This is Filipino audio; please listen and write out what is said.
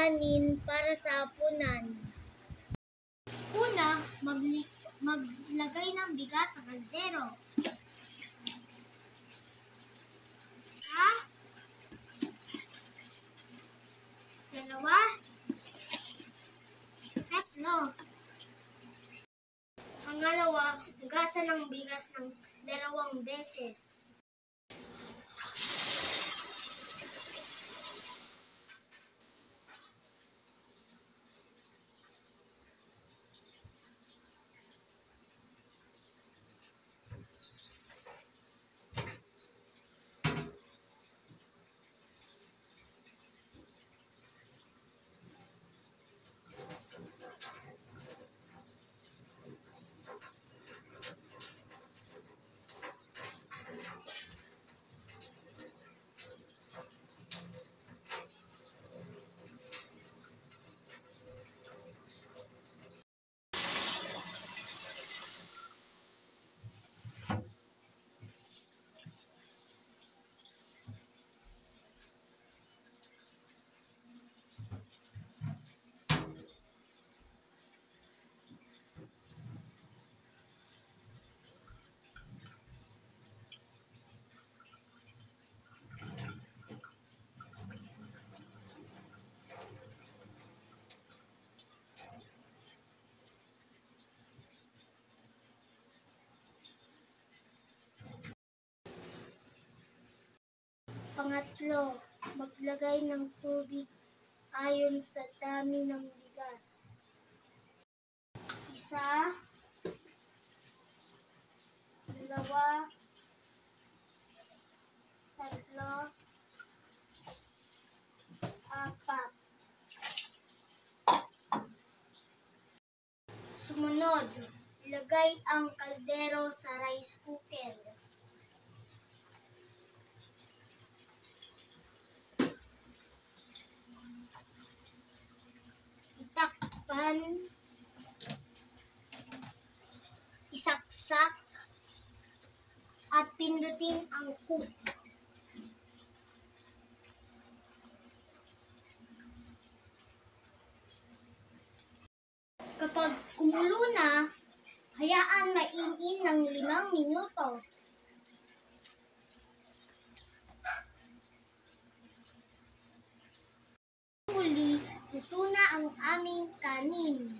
kanin para sa hapunan. Una, maglagay ng bigas sa kaldero. Isa, dalawa, tatlo. Pangalawa, hugasan ng bigas ng 2 beses. Pangatlo, maglagay ng tubig ayon sa dami ng bigas. Isa, dalawa, tatlo, apat. Sumunod, ilagay ang kaldero sa rice cooker. Itakpan, isaksak, at pindutin ang cook. Kapag kumulo na, hayaan mainin ng 5 minuto. Muli, luto na ang aming kanin.